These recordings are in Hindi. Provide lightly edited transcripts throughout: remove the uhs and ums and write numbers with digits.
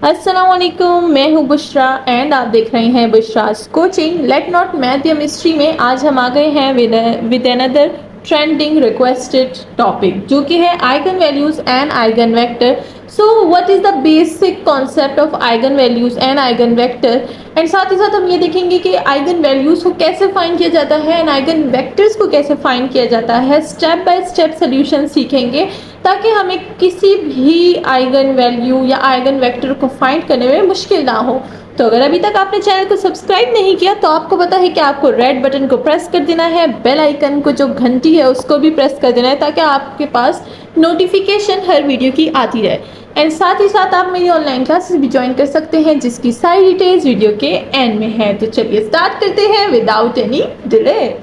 अस्सलामुअलैकुम, मैं हूँ बुशरा एंड आप देख रहे हैं बुशरास कोचिंग। लेट नॉट मैथ या मिस्ट्री में आज हम आ गए हैं with another trending requested topic, जो कि है eigen values and eigen vector. So what is the basic concept of eigen values and eigen vector, and साथ ही साथ हम ये देखेंगे कि आइगन वैल्यूज को कैसे फाइंड किया जाता है एंड आइगन वेक्टर्स को कैसे फाइंड किया जाता है। स्टेप बाय स्टेप सोल्यूशन सीखेंगे ताकि हमें किसी भी आइगन वैल्यू या आइगन वेक्टर को फाइंड करने में मुश्किल ना हो। तो अगर अभी तक आपने चैनल को सब्सक्राइब नहीं किया तो आपको पता है कि आपको रेड बटन को प्रेस कर देना है, बेल आइकन को जो घंटी है उसको भी प्रेस कर देना है ताकि आपके पास नोटिफिकेशन हर वीडियो की आती रहे। एंड साथ ही साथ आप मेरी ऑनलाइन क्लासेस भी ज्वाइन कर सकते हैं जिसकी सारी डिटेल्स वीडियो के एंड में है। तो चलिए स्टार्ट करते हैं विदाउट एनी डिले।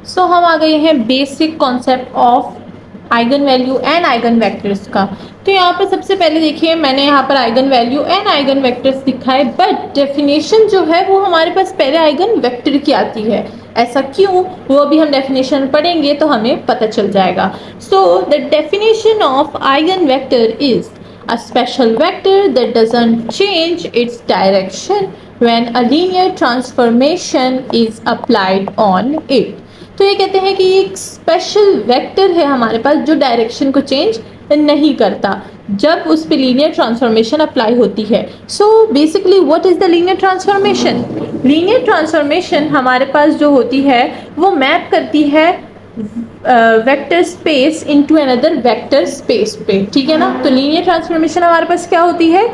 सो हम आ गए हैं basic concept of eigen value and eigen vectors का। तो यहाँ पर सबसे पहले देखिए, मैंने यहाँ पर eigen value and eigen vectors लिखा है, बट डेफिनेशन जो है वो हमारे पास पहले आइगन वेक्टर की आती है। ऐसा क्यों, वो भी हम डेफिनेशन पढ़ेंगे तो हमें पता चल जाएगा। So the definition of eigen vector is a special vector that doesn't change its direction when a linear transformation is applied on it। तो ये कहते हैं कि एक स्पेशल वेक्टर है हमारे पास जो डायरेक्शन को चेंज नहीं करता जब उस पे लीनियर ट्रांसफॉर्मेशन अप्लाई होती है। So basically what is the linear transformation? Linear transformation हमारे पास जो होती है वो मैप करती है vector space into another vector space पे, ठीक है ना। तो लीनियर ट्रांसफॉर्मेशन हमारे पास क्या होती है,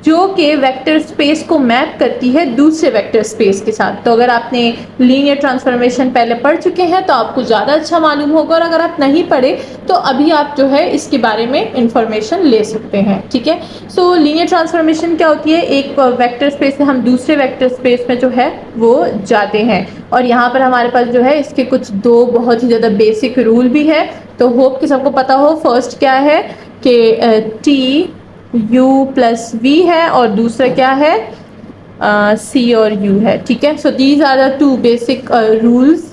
जो कि वेक्टर स्पेस को मैप करती है दूसरे वेक्टर स्पेस के साथ। तो अगर आपने लीनियर ट्रांसफॉर्मेशन पहले पढ़ चुके हैं तो आपको ज़्यादा अच्छा मालूम होगा, और अगर आप नहीं पढ़े तो अभी आप जो है इसके बारे में इंफॉर्मेशन ले सकते हैं, ठीक है। सो लीनियर ट्रांसफॉर्मेशन क्या होती है, एक वेक्टर स्पेस से हम दूसरे वेक्टर स्पेस में जो है वो जाते हैं। और यहाँ पर हमारे पास जो है इसके कुछ दो बहुत ही ज़्यादा बेसिक रूल भी है, तो होप कि सबको पता हो। फर्स्ट क्या है कि टी u प्लस वी है, और दूसरा क्या है c और u है, ठीक है। So these are the two basic rules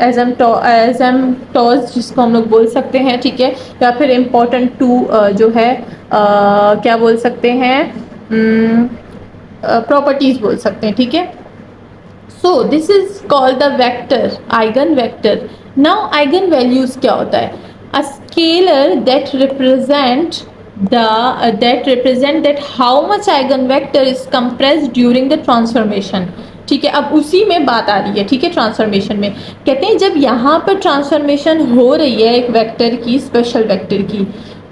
asymptotes जिसको हम लोग बोल सकते हैं, ठीक है, या फिर इम्पोर्टेंट टू जो है क्या बोल सकते हैं, प्रॉपर्टीज बोल सकते हैं, ठीक है। सो this is called the vector, eigen vector. Now eigen values क्या होता है? A scalar that represent that how much eigenvector is compressed during the transformation, ठीक है। अब उसी में बात आ रही है, ठीक है। ट्रांसफॉर्मेशन में कहते हैं जब यहाँ पर ट्रांसफॉर्मेशन हो रही है एक वेक्टर की, स्पेशल वेक्टर की,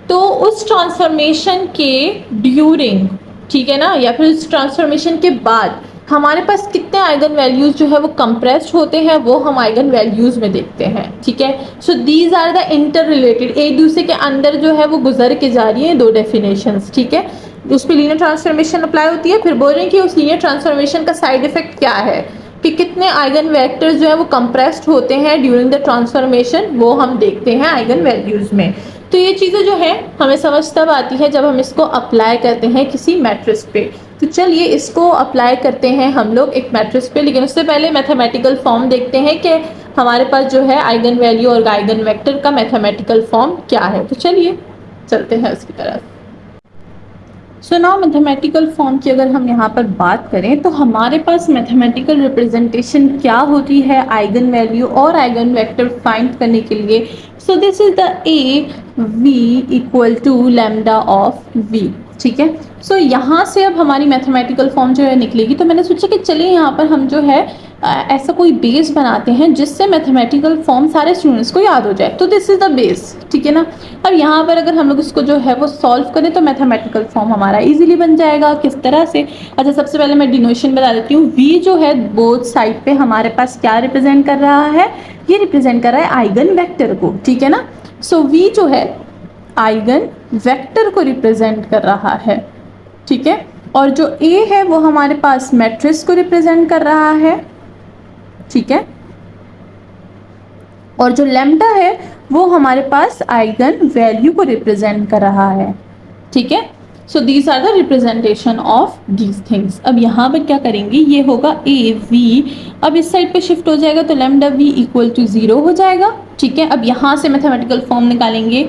तो उस ट्रांसफॉर्मेशन के ड्यूरिंग, ठीक है ना, या फिर उस ट्रांसफॉर्मेशन के बाद हमारे पास कितने आइगन वैल्यूज जो है वो कंप्रेस्ड होते हैं, वो हम आइगन वैल्यूज में देखते हैं, ठीक है। So these are the interrelated, एक दूसरे के अंदर जो है वो गुजर के जा रही है दो डेफिनेशंस, ठीक है। उस पर लीनियर ट्रांसफॉर्मेशन अप्लाई होती है, फिर बोल रहे हैं कि उस लीनियर ट्रांसफॉर्मेशन का साइड इफेक्ट क्या है, कि कितने आइगन वेक्टर्स जो है वो कंप्रेस्ड होते हैं ड्यूरिंग द ट्रांसफॉर्मेशन, वो हम देखते हैं आइगन वैल्यूज में। तो ये चीज़ें जो है हमें समझ तब आती है जब हम इसको अप्लाई करते हैं किसी मैट्रिक्स पे। तो चलिए इसको अप्लाई करते हैं हम लोग एक मैट्रिक्स पे, लेकिन उससे पहले मैथमेटिकल फॉर्म देखते हैं कि हमारे पास जो है आइगन वैल्यू और आइगन वेक्टर का मैथमेटिकल फॉर्म क्या है। तो चलिए चलते हैं उसकी तरफ। सो नाउ मैथमेटिकल फॉर्म की अगर हम यहाँ पर बात करें तो हमारे पास मैथमेटिकल रिप्रेजेंटेशन क्या होती है आइगन वैल्यू और आइगन वेक्टर फाइंड करने के लिए। So this is the a v equal to lambda of v, ठीक है। सो यहाँ से अब हमारी मैथमेटिकल फॉर्म जो है निकलेगी। तो मैंने सोचा कि चलिए यहाँ पर हम जो है ऐसा कोई बेस बनाते हैं जिससे मैथमेटिकल फॉर्म सारे स्टूडेंट्स को याद हो जाए। तो दिस इज़ द बेस, ठीक है ना। अब यहाँ पर अगर हम लोग इसको जो है वो सॉल्व करें तो मैथमेटिकल फॉर्म हमारा इजीली बन जाएगा। किस तरह से? अच्छा, सबसे पहले मैं डिनोशन बता देती हूँ। वी जो है बोथ साइड पे हमारे पास क्या रिप्रेजेंट कर रहा है, ये रिप्रेजेंट कर रहा है आइगन वेक्टर को, ठीक है ना। सो वी जो है आइगन वेक्टर को रिप्रेजेंट कर रहा है, ठीक है। और जो ए है वो हमारे पास मैट्रिक्स को रिप्रेजेंट कर रहा है, ठीक है। और जो लैम्डा है वो हमारे पास आइगन वैल्यू को रिप्रेजेंट कर रहा है, ठीक है। So these are the representation of these things. अब यहाँ पर क्या करेंगे, ये होगा ए वी, अब इस साइड पे शिफ्ट हो जाएगा तो लैम्डा वी इक्वल टू 0 हो जाएगा, ठीक है। अब यहाँ से मैथमेटिकल फॉर्म निकालेंगे,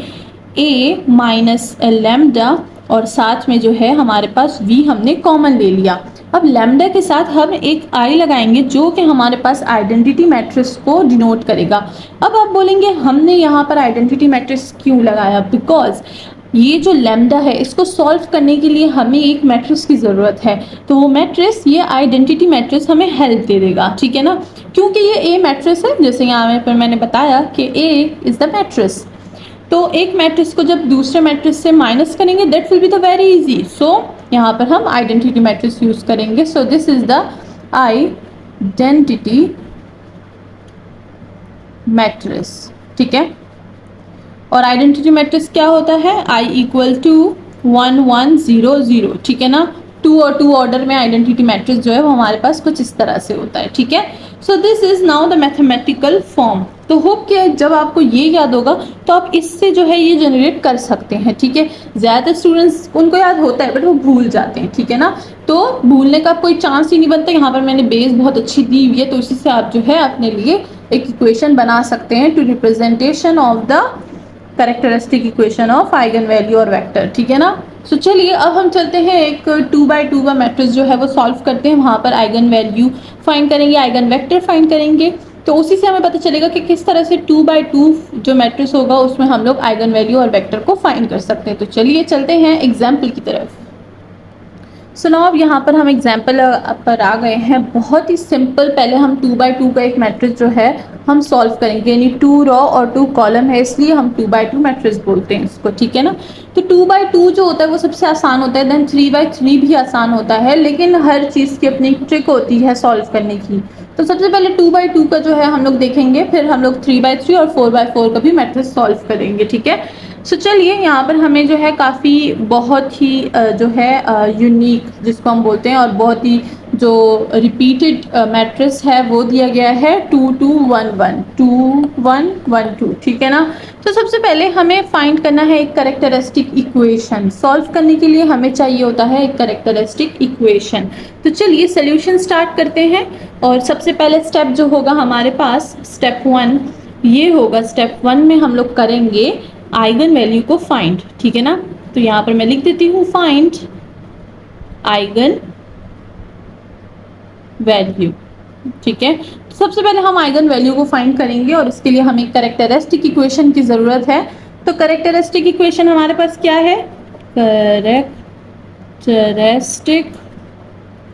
ए माइनस लैम्डा और साथ में जो है हमारे पास v हमने कॉमन ले लिया। अब लैम्डा के साथ हम एक i लगाएंगे जो कि हमारे पास आइडेंटिटी मैट्रिक्स को डिनोट करेगा। अब आप बोलेंगे हमने यहाँ पर आइडेंटिटी मैट्रिक्स क्यों लगाया, बिकॉज ये जो लैम्डा है इसको सॉल्व करने के लिए हमें एक मैट्रिक्स की ज़रूरत है, तो वो मैट्रिक्स ये आइडेंटिटी मैट्रिक्स हमें हेल्प दे देगा, ठीक है ना। क्योंकि ये ए मैट्रिक्स है, जैसे यहाँ पर मैंने बताया कि ए इज़ द मैट्रिक्स, तो एक मैट्रिक्स को जब दूसरे मैट्रिक्स से माइनस करेंगे that will be the very easy. So यहाँ पर हम आइडेंटिटी मैट्रिक्स यूज़ करेंगे। So this is the identity matrix, ठीक है। और आइडेंटिटी मैट्रिक्स क्या होता है, I इक्वल टू 1 1 0 0, ठीक है ना। 2 और 2 ऑर्डर में आइडेंटिटी मैट्रिक्स जो है वो हमारे पास कुछ इस तरह से होता है, ठीक है। सो this is now the mathematical form. तो होप कि जब आपको ये याद होगा तो आप इससे जो है ये जनरेट कर सकते हैं, ठीक है। ज़्यादातर स्टूडेंट्स उनको याद होता है बट वो भूल जाते हैं, ठीक है ना। तो भूलने का कोई चांस ही नहीं बनता। यहाँ पर मैंने बेस बहुत अच्छी दी हुई है, तो इसी से आप जो है अपने लिए एक इक्वेशन बना सकते हैं to representation of the characteristic equation of eigenvalue और वेक्टर, ठीक है ना। सो चलिए अब हम चलते हैं एक 2 बाई 2 का मैट्रिक्स जो है वो सॉल्व करते हैं। वहाँ पर आइगन वैल्यू फाइंड करेंगे, आइगन वेक्टर फाइंड करेंगे, तो उसी से हमें पता चलेगा कि किस तरह से 2 बाई 2 जो मैट्रिक्स होगा उसमें हम लोग आइगन वैल्यू और वेक्टर को फाइंड कर सकते हैं। तो चलिए चलते हैं एग्जाम्पल की तरफ। सो नाउ अब यहाँ पर हम एग्जाम्पल पर आ गए हैं। बहुत ही सिंपल, पहले हम 2 बाई 2 का एक मैट्रिक्स जो है हम सॉल्व करेंगे, यानी 2 रो और 2 कॉलम है इसलिए हम 2 बाई 2 मैट्रिक्स बोलते हैं इसको, ठीक है ना। तो 2 बाई 2 जो होता है वो सबसे आसान होता है, देन 3 बाई 3 भी आसान होता है, लेकिन हर चीज़ की अपनी ट्रिक होती है सॉल्व करने की। तो सबसे पहले 2 बाई 2 का जो है हम लोग देखेंगे, फिर हम लोग 3 बाई 3 और 4 बाई 4 का भी मैट्रिक्स सॉल्व करेंगे, ठीक है। सो चलिए यहाँ पर हमें जो है काफ़ी बहुत ही जो है यूनिक जिसको हम बोलते हैं और बहुत ही जो रिपीटेड मैट्रिक्स है वो दिया गया है 2 2 1 1 2 1 1 2, ठीक है ना। तो सबसे पहले हमें फाइंड करना है एक कैरेक्टरिस्टिक इक्वेशन। सॉल्व करने के लिए हमें चाहिए होता है एक कैरेक्टरिस्टिक इक्वेशन। तो चलिए सोल्यूशन स्टार्ट करते हैं। और सबसे पहले स्टेप जो होगा हमारे पास स्टेप 1 ये होगा। स्टेप 1 में हम लोग करेंगे आइगन वैल्यू को फाइंड, ठीक है ना। तो यहाँ पर मैं लिख देती हूँ फाइंड आइगन वैल्यू, ठीक है। तो सबसे पहले हम आइगन वैल्यू को फाइंड करेंगे और इसके लिए हमें कैरेक्टरिस्टिक इक्वेशन की ज़रूरत है। तो कैरेक्टरिस्टिक इक्वेशन हमारे पास क्या है, कैरेक्टरिस्टिक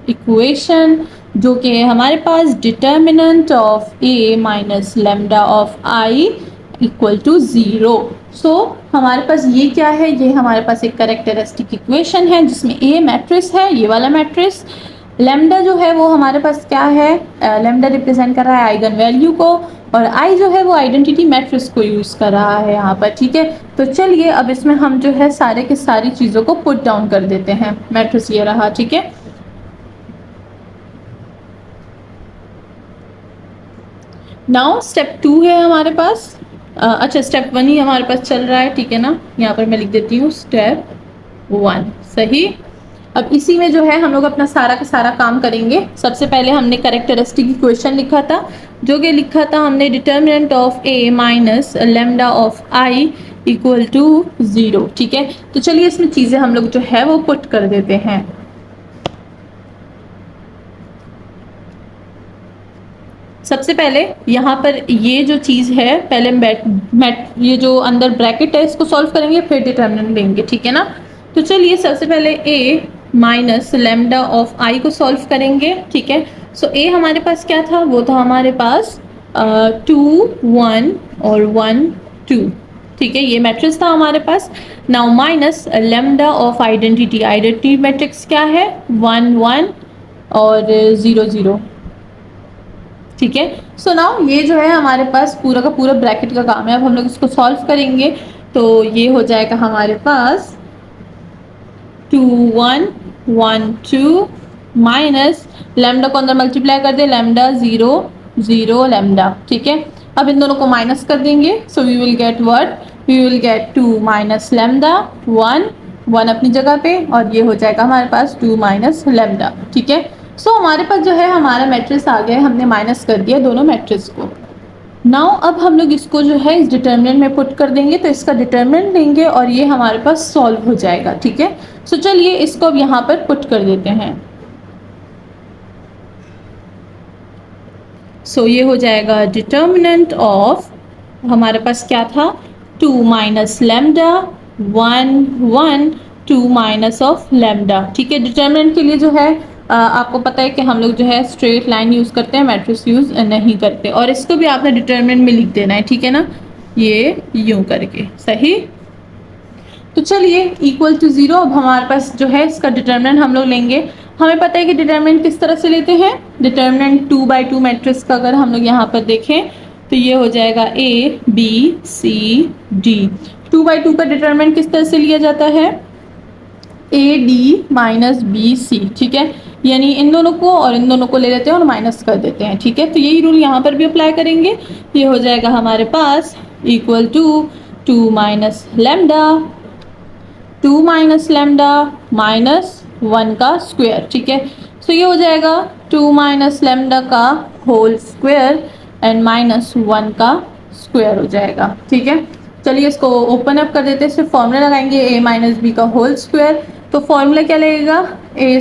इक्वेशन जो कि हमारे पास determinant of A minus lambda of I equal to 0। सो हमारे पास ये क्या है, ये हमारे पास एक कैरेक्टरिस्टिक इक्वेशन है जिसमें ए मैट्रिक्स है, ये वाला मैट्रिक्स। लैम्डा जो है वो हमारे पास क्या है, लैम्डा रिप्रेजेंट कर रहा है आइगन वैल्यू को, और आई जो है वो आइडेंटिटी मैट्रिक्स को यूज़ कर रहा है यहाँ पर, ठीक है। तो चलिए अब इसमें हम जो है सारे के सारी चीज़ों को पुट डाउन कर देते हैं। मैट्रिक्स ये रहा, ठीक है। नाउ स्टेप 2 है हमारे पास। अच्छा स्टेप 1 ही हमारे पास चल रहा है, ठीक है ना। यहाँ पर मैं लिख देती हूँ स्टेप 1, सही। अब इसी में जो है हम लोग अपना सारा का सारा काम करेंगे। सबसे पहले हमने कैरेक्टरिस्टिक इक्वेशन लिखा था, जो कि लिखा था हमने determinant of A minus lambda of I equal to 0, ठीक है। तो चलिए इसमें चीज़ें हम लोग जो है वो पुट कर देते हैं। सबसे पहले यहाँ पर ये जो चीज़ है, पहले ये जो अंदर ब्रैकेट है इसको सॉल्व करेंगे, फिर डिटर्मिनेंट लेंगे, ठीक है ना। तो चलिए सबसे पहले a माइनस लैम्डा ऑफ आई को सॉल्व करेंगे, ठीक है। सो a हमारे पास क्या था, वो था हमारे पास 2 1 और 1 2, ठीक है। ये मैट्रिक्स था हमारे पास। Now minus lambda of identity matrix क्या है, 1 1 और 0 0, ठीक है। सो नाउ ये जो है हमारे पास पूरा का पूरा ब्रैकेट का काम है। अब हम लोग इसको सॉल्व करेंगे तो ये हो जाएगा हमारे पास 2 1 1 2 माइनस लैम्डा को अंदर मल्टीप्लाई कर दे, लैम्डा 0 0 लैम्डा, ठीक है। अब इन दोनों को माइनस कर देंगे, so we will get what, we will get 2 minus lambda 1 1 अपनी जगह पे, और ये हो जाएगा हमारे पास 2 माइनस लैम्डा, ठीक है। सो हमारे पास जो है हमारा मैट्रिक्स आ गया है, हमने माइनस कर दिया दोनों मैट्रिक्स को। नाउ अब हम लोग इसको जो है इस डिटर्मिनेंट में पुट कर देंगे, तो इसका डिटर्मिनेंट लेंगे और ये हमारे पास सॉल्व हो जाएगा। ठीक है, सो चलिए इसको अब यहाँ पर पुट कर देते हैं। सो ये हो जाएगा डिटर्मिनेंट ऑफ, हमारे पास क्या था, 2 minus lambda 1 1 2 minus of lambda. ठीक है, डिटर्मिनेंट के लिए जो है आपको पता है कि हम लोग जो है स्ट्रेट लाइन यूज़ करते हैं, मैट्रिक्स यूज़ नहीं करते। और इसको भी आपने डिटर्मिनेंट में लिख देना है, ठीक है ना, ये यूं करके, सही। तो चलिए इक्वल टू 0, अब हमारे पास जो है इसका डिटर्मिनेंट हम लोग लेंगे। हमें पता है कि डिटर्मिनेंट किस तरह से लेते हैं, डिटर्मिनेंट 2/2 मैट्रिक्स का अगर हम लोग यहाँ पर देखें तो ये हो जाएगा A B C D। 2/2 का डिटर्मिनेंट किस तरह से लिया जाता है, A D minus B C। ठीक है, यानी इन दोनों को और इन दोनों को ले लेते हैं और माइनस कर देते हैं। ठीक है, तो यही रूल यहाँ पर भी अप्लाई करेंगे। ये हो जाएगा हमारे पास equal to 2 minus lambda 2 minus lambda minus 1 का स्क्वायर। ठीक है, सो ये हो जाएगा 2 माइनस लेमडा का होल स्क्वायर एंड माइनस 1 का स्क्वायर हो जाएगा। ठीक है, चलिए इसको ओपन अप कर देते हैं, सिर्फ फॉर्मूला लगाएंगे a माइनस बी का होल स्क्वायर। तो फॉर्मूला क्या लगेगा, ए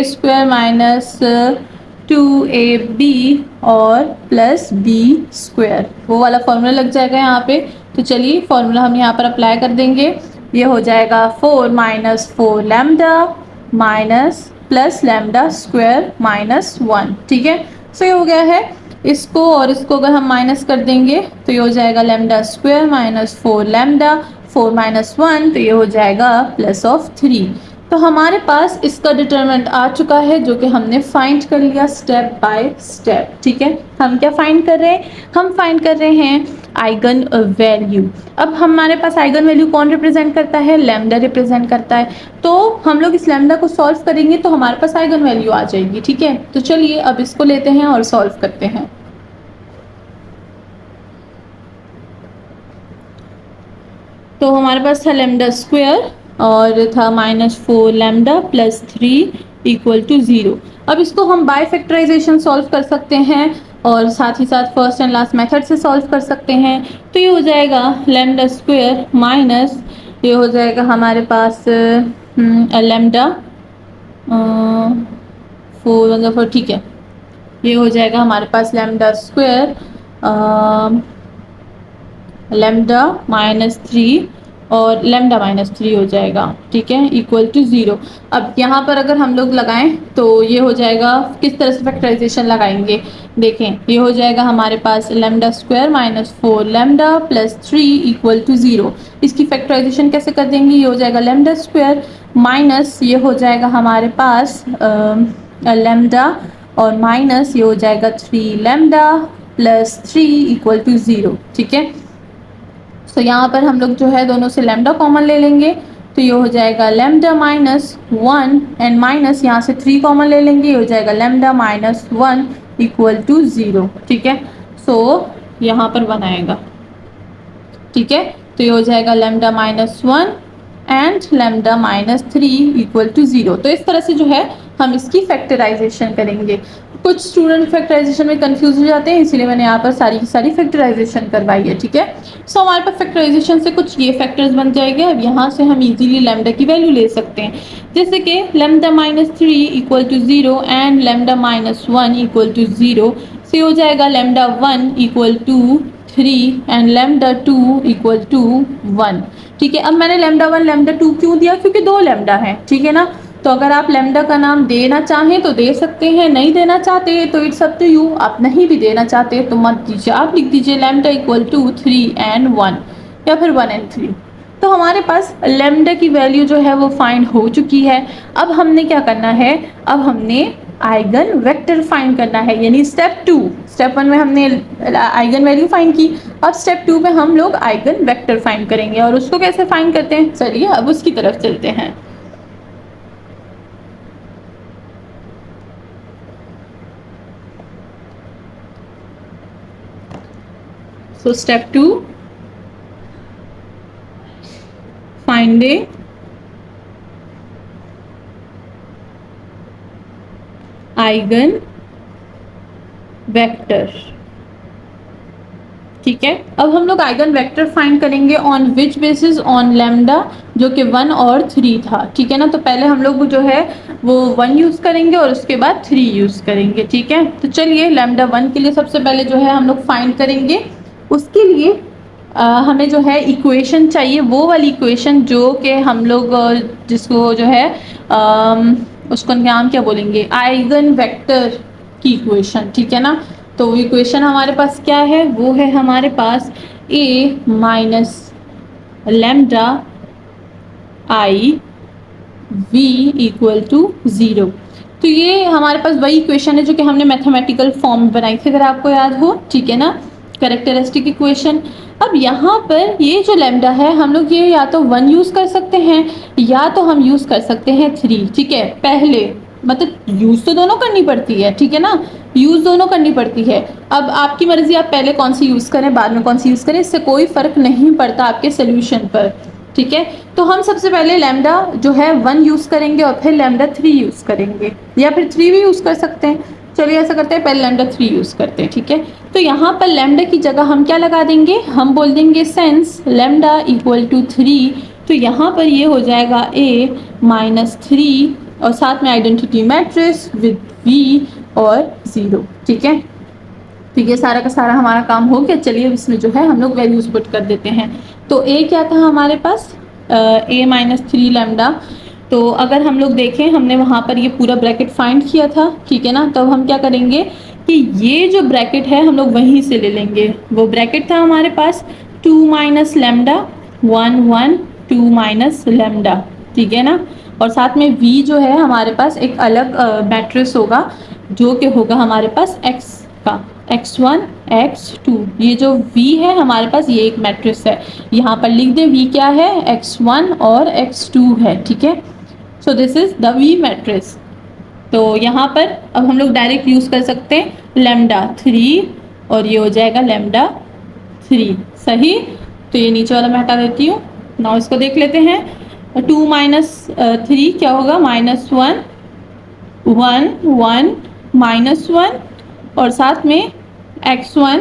स्क्वायर माइनस 2ab और प्लस बी स्क्वायर, वो वाला फॉर्मूला लग जाएगा यहाँ पे। तो चलिए फॉर्मूला हम यहाँ पर अप्लाई कर देंगे। ये हो जाएगा 4 minus 4 lambda minus plus lambda square minus 1। ठीक है, सो ये हो गया है। इसको और इसको अगर हम माइनस कर देंगे तो ये हो जाएगा lambda square minus 4 lambda 4 minus 1, तो ये हो जाएगा प्लस ऑफ 3। तो हमारे पास इसका डिटरमिनेंट आ चुका है, जो कि हमने फाइंड कर लिया स्टेप बाय स्टेप। ठीक है, हम क्या फाइंड कर रहे हैं, हम फाइंड कर रहे हैं आइगन वैल्यू। अब हमारे पास आइगन वैल्यू कौन रिप्रेजेंट करता है, लैम्डा रिप्रेजेंट करता है। तो हम लोग इस लैम्डा को सॉल्व करेंगे तो हमारे पास आइगन वैल्यू आ जाएगी। ठीक है, तो चलिए अब इसको लेते हैं और सॉल्व करते हैं। तो हमारे पास था लैम्डा स्क्वायर और था -4 लैम्डा प्लस 3 इक्वल टू 0। अब इसको हम बाय फैक्टराइजेशन सॉल्व कर सकते हैं और साथ ही साथ फर्स्ट एंड लास्ट मेथड से सॉल्व कर सकते हैं। तो ये हो जाएगा लैम्डा स्क्वायर माइनस, ये हो जाएगा हमारे पास लैम्डा 4 ठीक है, ये हो जाएगा हमारे पास लैम्डा स्क्वायर लैम्डा -3 और लैम्डा -3 हो जाएगा। ठीक है, इक्वल टू 0। अब यहाँ पर अगर हम लोग लगाएं तो ये हो जाएगा, किस तरह से फैक्टराइजेशन लगाएंगे देखें। ये हो जाएगा हमारे पास lambda square -4 lambda plus 3 equal to 0। इसकी फैक्टराइजेशन कैसे कर देंगे, ये हो जाएगा लैम्डा स्क्वायर माइनस, ये हो जाएगा हमारे पास लैम्डा और माइनस ये हो जाएगा 3 लैम्डा प्लस 3 इक्वल टू 0। ठीक है, तो यहाँ पर हम लोग जो है दोनों से लैम्डा कॉमन ले लेंगे, तो ये हो जाएगा लैम्डा -1 एंड माइनस यहाँ से 3 कॉमन ले लेंगे, ये हो जाएगा लैम्डा -1 इक्वल टू 0। ठीक है, सो यहाँ पर बनाएगा। ठीक है, तो ये हो जाएगा lambda -1 and lambda -3 equal to 0। तो इस तरह से जो है हम इसकी फैक्टराइजेशन करेंगे। कुछ स्टूडेंट फैक्टराइजेशन में कंफ्यूज हो जाते हैं, इसीलिए मैंने यहाँ पर सारी की सारी फैक्टराइजेशन करवाई है। ठीक है, सो हमारे पास फैक्टराइजेशन से कुछ ये फैक्टर्स बन जाएंगे। अब यहाँ से हम इजीली लैम्डा की वैल्यू ले सकते हैं, जैसे कि lambda -3 equal to 0 and lambda -1 equal to 0। से हो जाएगा lambda 1 equal to 3 and lambda 2 equal to 1। ठीक है, अब मैंने लैम्डा 1 लैम्डा 2 क्यों दिया, क्योंकि 2 लैम्डा है। ठीक है ना, तो अगर आप लैम्डा का नाम देना चाहें तो दे सकते हैं, नहीं देना चाहते तो इट्स अप टू यू। आप नहीं भी देना चाहते तो मत दीजिए, आप लिख दीजिए लैम्डा इक्वल टू 3 एंड 1 या फिर 1 एंड 3। तो हमारे पास लैम्डा की वैल्यू जो है वो फाइंड हो चुकी है। अब हमने क्या करना है, अब हमने आइगन वेक्टर फाइंड करना है, यानी स्टेप 2। स्टेप 1 में हमने आइगन वैल्यू फाइंड की, अब स्टेप 2 में हम लोग आइगन वेक्टर फाइंड करेंगे। और उसको कैसे फाइंड करते हैं, चलिए अब उसकी तरफ चलते हैं। So step 2, finding eigen vector। ठीक है। अब हम लोग आइगन वेक्टर फाइंड करेंगे on which basis, on lambda जो कि 1 और 3 था, ठीक है ना। तो पहले हम लोग जो है वो 1 यूज़ करेंगे और उसके बाद 3 यूज़ करेंगे, ठीक है। तो चलिए लैम्डा 1 के लिए सबसे पहले जो है हम लोग फाइंड करेंगे। उसके लिए हमें जो है इक्वेशन चाहिए, वो वाली इक्वेशन जो कि हम लोग जिसको जो है उसको नाम क्या बोलेंगे, आइगन वेक्टर की इक्वेशन, ठीक है ना। तो इक्वेशन हमारे पास क्या है, वो है हमारे पास a minus lambda I v equal to 0। तो ये हमारे पास वही इक्वेशन है जो कि हमने मैथमेटिकल फॉर्म बनाई थी, अगर आपको याद हो, ठीक है ना, कैरेक्टरिस्टिक इक्वेशन। अब यहाँ पर ये जो लैम्डा है हम लोग ये या तो 1 यूज़ कर सकते हैं या तो हम यूज़ कर सकते हैं 3, ठीक है। पहले मतलब यूज़ तो दोनों करनी पड़ती है, ठीक है ना, यूज़ दोनों करनी पड़ती है। अब आपकी मर्ज़ी, आप पहले कौन सी यूज़ करें बाद में कौन सी यूज़ करें, इससे कोई फ़र्क नहीं पड़ता आपके सोल्यूशन पर, ठीक है। तो हम सबसे पहले लैम्डा जो है 1 यूज़ करेंगे और फिर लैम्डा 3 यूज़ करेंगे, या फिर 3 भी यूज़ कर सकते हैं। चलिए ऐसा करते हैं, पहले लैम्डा 3 यूज़ करते हैं, ठीक है। तो यहाँ पर लैम्डा की जगह हम क्या लगा देंगे, हम बोल देंगे सेंस लैम्डा इक्वल टू 3। तो यहाँ पर ये हो जाएगा a माइनस 3 और साथ में आइडेंटिटी मैट्रिक्स विद v और 0, ठीक है। तो ये सारा का सारा हमारा काम हो गया। चलिए इसमें जो है हम लोग वैल्यूज पुट कर देते हैं। तो a क्या था हमारे पास, a माइनस 3 लैम्डा। तो अगर हम लोग देखें, हमने वहाँ पर ये पूरा ब्रैकेट फाइंड किया था, ठीक है ना। तो हम क्या करेंगे कि ये जो ब्रैकेट है हम लोग वहीं से ले लेंगे। वो ब्रैकेट था हमारे पास 2 माइनस लैम्डा 1 1 2 माइनस लैम्डा, ठीक है ना। और साथ में v जो है हमारे पास एक अलग मैट्रिक्स होगा जो कि होगा हमारे पास x का, x1 x2। ये जो v है हमारे पास ये एक मैट्रिक्स है, यहाँ पर लिख दें v क्या है, x1 और x2 है, ठीक है। सो this is the v matrix. तो यहाँ पर अब हम लोग डायरेक्ट यूज़ कर सकते हैं लैम्डा 3 और ये हो जाएगा लैम्डा 3, सही। तो ये नीचे वाला मैं हटा देती हूँ। नाउ इसको देख लेते हैं। 2 माइनस 3 क्या होगा, माइनस 1 1 1 माइनस 1 और साथ में x1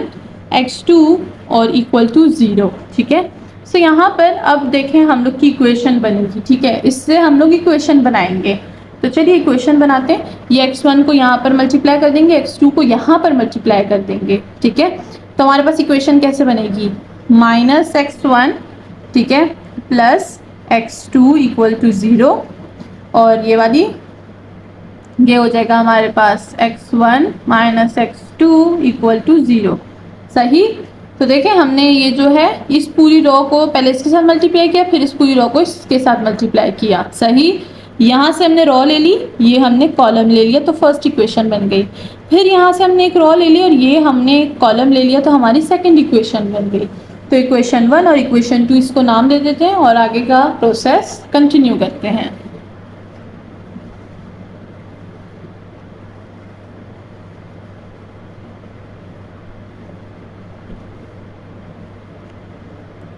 x2 और इक्वल टू 0, ठीक है। सो यहाँ पर अब देखें हम लोग की इक्वेशन बनेगी, ठीक है। इससे हम लोग इक्वेशन बनाएंगे। तो चलिए इक्वेशन बनाते हैं। ये x1 को यहाँ पर मल्टीप्लाई कर देंगे, x2 को यहाँ पर मल्टीप्लाई कर देंगे, ठीक है। तो हमारे पास इक्वेशन कैसे बनेगी, माइनस x1, ठीक है, प्लस x2 इक्वल टू 0 और ये वाली ये हो जाएगा हमारे पास x1 minus x2 equal to 0, सही। तो देखें हमने ये जो है इस पूरी रो को पहले इसके साथ मल्टीप्लाई किया, फिर इस पूरी रो को इसके साथ मल्टीप्लाई किया, सही। यहाँ से हमने रो ले ली, ये हमने कॉलम ले लिया, तो फर्स्ट इक्वेशन बन गई। फिर यहाँ से हमने एक रो ले ली और ये हमने कॉलम ले लिया, तो हमारी सेकेंड इक्वेशन बन गई। तो इक्वेशन 1 और इक्वेशन 2 इसको नाम दे देते हैं और आगे का प्रोसेस कंटिन्यू करते हैं।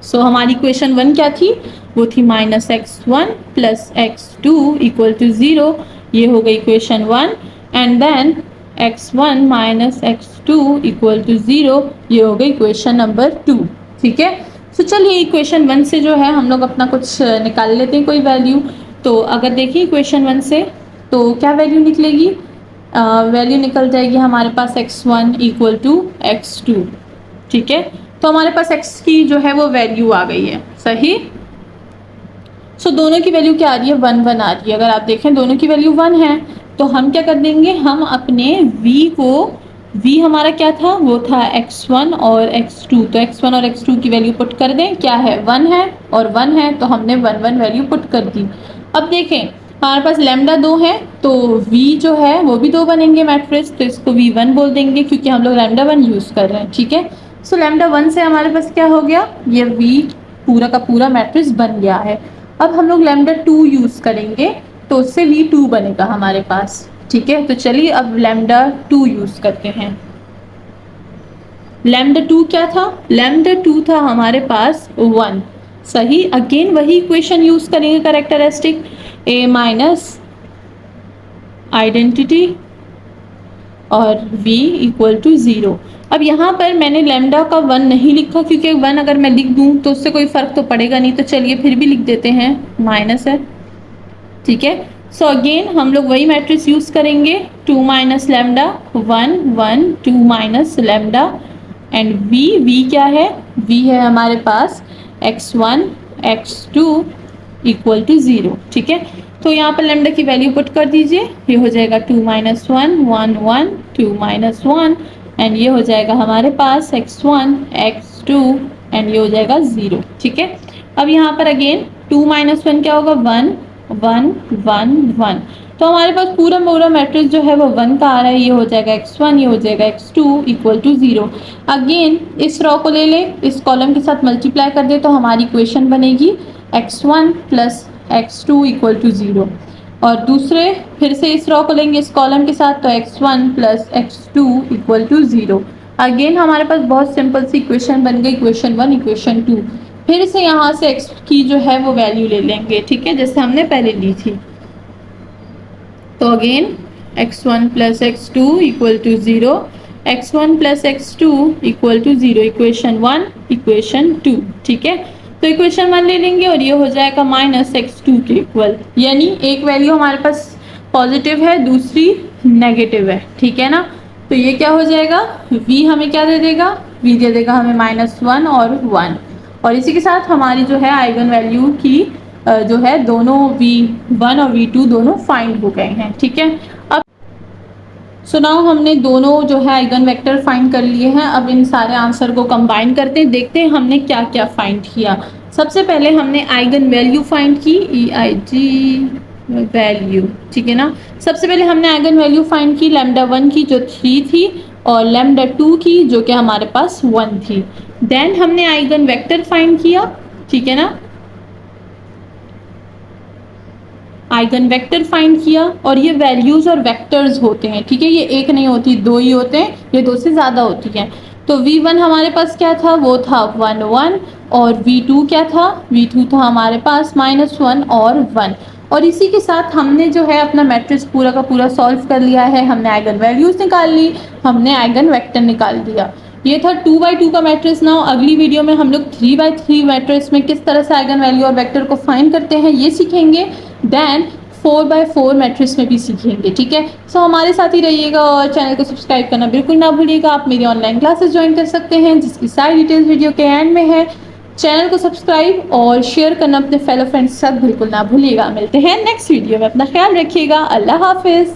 सो हमारी इक्वेशन 1 क्या थी, वो थी minus x1 plus x2 equal to 0, ये हो गई equation 1। And then x1 minus x2 equal to 0, ये हो गई इक्वेशन नंबर 2, ठीक है। तो चलिए इक्वेशन 1 से जो है हम लोग अपना कुछ निकाल लेते हैं, कोई वैल्यू। तो अगर देखिए इक्वेशन 1 से तो क्या वैल्यू निकलेगी, वैल्यू निकल जाएगी हमारे पास x1 इक्वल टू x2, ठीक है। तो हमारे पास x की जो है वो वैल्यू आ गई है, सही। सो दोनों की वैल्यू क्या आ रही है, 1 1 आ रही है। अगर आप देखें दोनों की वैल्यू 1 है तो हम क्या कर देंगे, हम अपने v को, v हमारा क्या था, वो था x1 और x2। तो x1 और x2 की वैल्यू पुट कर दें, क्या है 1 है और 1 है, तो हमने 1 1 वैल्यू पुट कर दी। अब देखें हमारे पास लैम्डा 2 है तो v जो है वो भी 2 बनेंगे मैट्रिक्स, तो इसको v1 बोल देंगे क्योंकि हम लोग लैम्डा 1 यूज़ कर रहे हैं, ठीक है। सो लैम्डा 1 से हमारे पास क्या हो गया, ये v पूरा का पूरा मैट्रिक्स बन गया है। अब हम लोग लैम्डा 2 यूज़ करेंगे तो उससे v2 बनेगा हमारे पास, ठीक है। तो चलिए अब लैम्डा 2 यूज़ करते हैं। लैम्डा 2 क्या था, लैम्डा 2 था हमारे पास 1, सही। अगेन वही इक्वेशन यूज़ करेंगे, कैरेक्टरिस्टिक a माइनस आइडेंटिटी और v इक्वल टू 0। अब यहाँ पर मैंने लैम्डा का 1 नहीं लिखा क्योंकि 1 अगर मैं लिख दूँ तो उससे कोई फ़र्क तो पड़ेगा नहीं, तो चलिए फिर भी लिख देते हैं, माइनस है, ठीक है। सो अगेन हम लोग वही मैट्रिक्स यूज़ करेंगे, 2 minus lambda 1 1 2 minus lambda and v क्या है, v है हमारे पास x1 x2 इक्वल टू 0, ठीक है। तो यहाँ पर लैम्डा की वैल्यू पुट कर दीजिए, ये हो जाएगा 2 माइनस 1 1 1 2 माइनस 1 एंड ये हो जाएगा हमारे पास x1 x2 एंड ये हो जाएगा 0, ठीक है। अब यहाँ पर अगेन 2 माइनस 1 क्या होगा, 1 1 1 1, तो हमारे पास पूरा मैट्रिक्स जो है वो 1 का आ रहा है, ये हो जाएगा x1 ये हो जाएगा x2 इक्वल टू 0। अगेन इस रो को ले ले, इस कॉलम के साथ मल्टीप्लाई कर दे तो हमारी इक्वेशन बनेगी x1 plus x2 equal to 0, और दूसरे फिर से इस रो को लेंगे इस कॉलम के साथ तो x1 plus x2 equal to 0। Again हमारे पास बहुत सिंपल सी इक्वेशन बन गई, इक्वेशन 1 इक्वेशन 2। फिर से यहाँ से x की जो है वो वैल्यू ले लेंगे, ठीक है, जैसे हमने पहले ली थी। तो again x1 plus x2 equal to 0, x1 plus x2 equal to 0, equation 1 equation 2, ठीक है। तो इक्वेशन 1 ले लेंगे और ये हो जाएगा माइनस x2 के इक्वल, यानी एक वैल्यू हमारे पास पॉजिटिव है दूसरी नेगेटिव है, ठीक है ना। तो ये क्या हो जाएगा, v हमें क्या दे देगा, v दे देगा हमें -1 और 1, और इसी के साथ हमारी जो है आइगन वैल्यू की जो है दोनों v1 और v2 दोनों फाइंड हो गए हैं, ठीक है। अब सुनाओ हमने दोनों जो है आइगन वेक्टर फाइंड कर लिए हैं, अब इन सारे आंसर को कंबाइन करते हैं, देखते हैं हमने क्या क्या फाइंड किया। सबसे पहले हमने आइगन वैल्यू फाइंड की, EIG वैल्यू, ठीक है ना। सबसे पहले हमने आइगन वैल्यू फाइंड की लैम्डा 1 की जो 3 थी और लैम्डा 2 की जो कि हमारे पास 1 थी। देन हमने आइगन वेक्टर फाइंड किया, ठीक है ना, आइगन वेक्टर फाइंड किया, और ये वैल्यूज और वेक्टर्स होते हैं, ठीक है, ये एक नहीं होती, दो ही होते हैं, ये दो से ज़्यादा होती हैं। तो v1 हमारे पास क्या था, वो था 1 1, और v2 क्या था, v2 था हमारे पास -1 और 1, और इसी के साथ हमने जो है अपना मैट्रिक्स पूरा का पूरा सॉल्व कर लिया है। हमने आइगन वैल्यूज निकाल ली, हमने आइगन वेक्टर निकाल दिया। ये था 2 बाई 2 का मैट्रिक्स। नाउ अगली वीडियो में हम लोग 3 बाई 3 मैट्रिक्स में किस तरह से आइगन वैल्यू और वेक्टर को फाइंड करते हैं ये सीखेंगे। देन 4 बाई 4 मैट्रिक्स में भी सीखेंगे, ठीक है। सो हमारे साथ ही रहिएगा और चैनल को सब्सक्राइब करना बिल्कुल ना भूलिएगा। आप मेरी ऑनलाइन क्लासेस ज्वाइन कर सकते हैं जिसकी सारी डिटेल्स वीडियो के एंड में है। चैनल को सब्सक्राइब और शेयर करना अपने फेलो फ्रेंड्स के साथ बिल्कुल ना भूलिएगा। मिलते हैं नेक्स्ट वीडियो में, अपना ख्याल रखिएगा। अल्लाह हाफिज़।